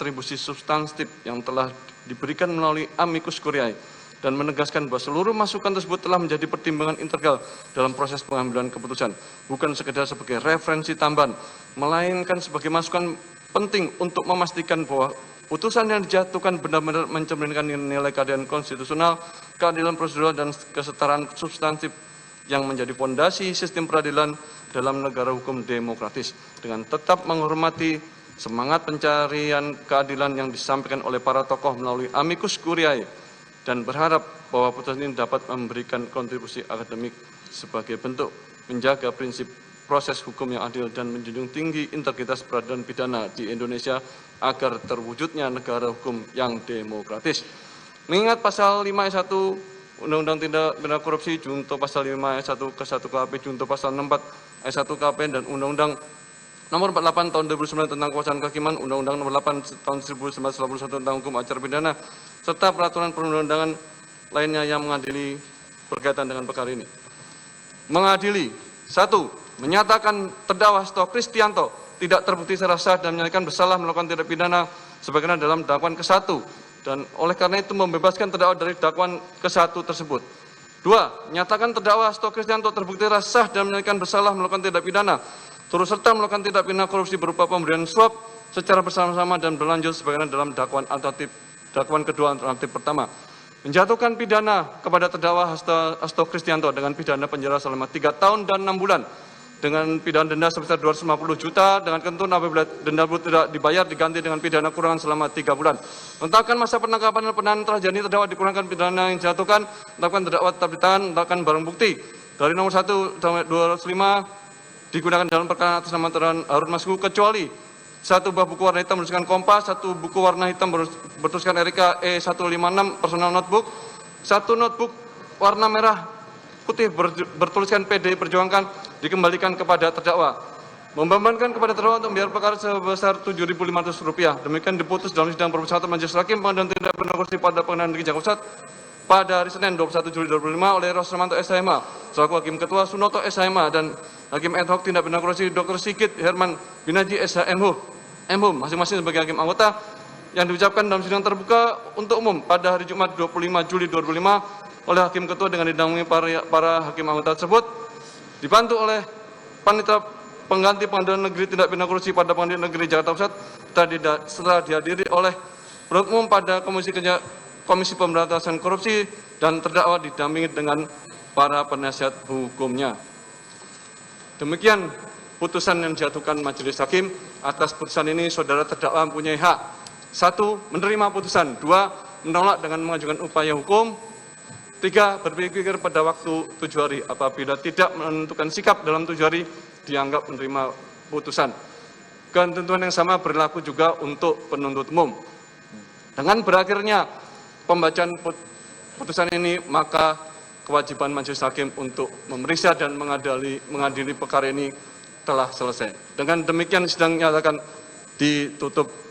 kontribusi substantif yang telah diberikan melalui amicus curiae dan menegaskan bahwa seluruh masukan tersebut telah menjadi pertimbangan integral dalam proses pengambilan keputusan, bukan sekedar sebagai referensi tambahan, melainkan sebagai masukan penting untuk memastikan bahwa putusan yang dijatuhkan benar-benar mencerminkan nilai keadilan konstitusional, keadilan prosedural, dan kesetaraan substantif yang menjadi fondasi sistem peradilan dalam negara hukum demokratis, dengan tetap menghormati semangat pencarian keadilan yang disampaikan oleh para tokoh melalui amicus curiae, dan berharap bahwa putusan ini dapat memberikan kontribusi akademik sebagai bentuk menjaga prinsip proses hukum yang adil dan menjunjung tinggi integritas peradilan pidana di Indonesia agar terwujudnya negara hukum yang demokratis. Mengingat pasal 5 ayat 1 Undang-Undang Tindak Pidana Korupsi, junto pasal 5 ayat 1 ke 1 KUHP, junto pasal 64 ayat 1 KUHP, dan Undang-Undang Nomor 48 tahun 2009 tentang kekuasaan kehakiman, Undang-Undang Nomor 8 tahun 1991 tentang hukum acara pidana, serta peraturan perundang-undangan lainnya yang mengadili berkaitan dengan perkara ini. Mengadili, 1. Menyatakan terdakwa Hasto Kristianto tidak terbukti secara sah dan menyatakan bersalah melakukan tindak pidana sebagaimana dalam dakwaan ke-1, dan oleh karena itu membebaskan terdakwa dari dakwaan ke-1 tersebut. 2. Menyatakan terdakwa Hasto Kristianto terbukti secara sah dan menyatakan bersalah melakukan tindak pidana turut serta melakukan tindak pidana korupsi berupa pemberian suap secara bersama-sama dan berlanjut sebagaimana dalam dakwaan kedua alternatif pertama. Menjatuhkan pidana kepada terdakwa Hasto Kristianto dengan pidana penjara selama 3 tahun dan 6 bulan dengan pidana denda sebesar 250 juta dengan ketentuan apabila denda tidak dibayar diganti dengan pidana kurungan selama 3 bulan. Menetapkan masa penangkapan dan penahanan telah jadi terdakwa dikurangkan pidana yang dijatuhkan, menetapkan terdakwa tetap ditahan, menetapkan barang bukti dari nomor 1 sampai 205 digunakan dalam perkara atas nama terdakwa Harun Masiku kecuali 1 buah buku warna hitam bertuliskan Kompas, 1 buku warna hitam bertuliskan Erika E156 personal notebook, 1 notebook warna merah putih bertuliskan PD Perjuangan dikembalikan kepada terdakwa. Membebankan kepada terdakwa untuk membayar perkara sebesar Rp7.500. Demikian diputus dalam sidang permusyawaratan Majelis Hakim Pengadilan Tindak Pidana Korupsi pada Pengadilan Negeri Jakarta Pusat pada hari Senin 21 Juli 2025 oleh Rosramanto SHMA selaku Hakim Ketua, Sunoto SHMA, dan Hakim Ad hoc Tindak Pidana Korupsi Dr. Sigit Herman Binaji SHMHUM masing-masing sebagai hakim anggota, yang diucapkan dalam sidang terbuka untuk umum pada hari Jumat 25 Juli 2005 oleh Hakim Ketua dengan didampingi para hakim anggota tersebut, dibantu oleh Panitia Pengganti Pengadilan Negeri Tindak Pidana Korupsi pada Pengadilan Negeri Jakarta Pusat setelah dihadiri oleh penuntut umum pada Komisi Pemberantasan Korupsi dan terdakwa didampingi dengan para penasihat hukumnya. Demikian putusan yang dijatuhkan Majelis Hakim. Atas putusan ini saudara terdakwa mempunyai hak: 1. Menerima putusan, 2. Menolak dengan mengajukan upaya hukum, 3. Berpikir pada waktu 7 hari. Apabila tidak menentukan sikap dalam 7 hari, dianggap menerima putusan. Ketentuan yang sama berlaku juga untuk penuntut umum. Dengan berakhirnya pembacaan putusan ini, maka kewajiban Majelis Hakim untuk memeriksa dan mengadili perkara ini telah selesai. Dengan demikian sidang nyatakan ditutup.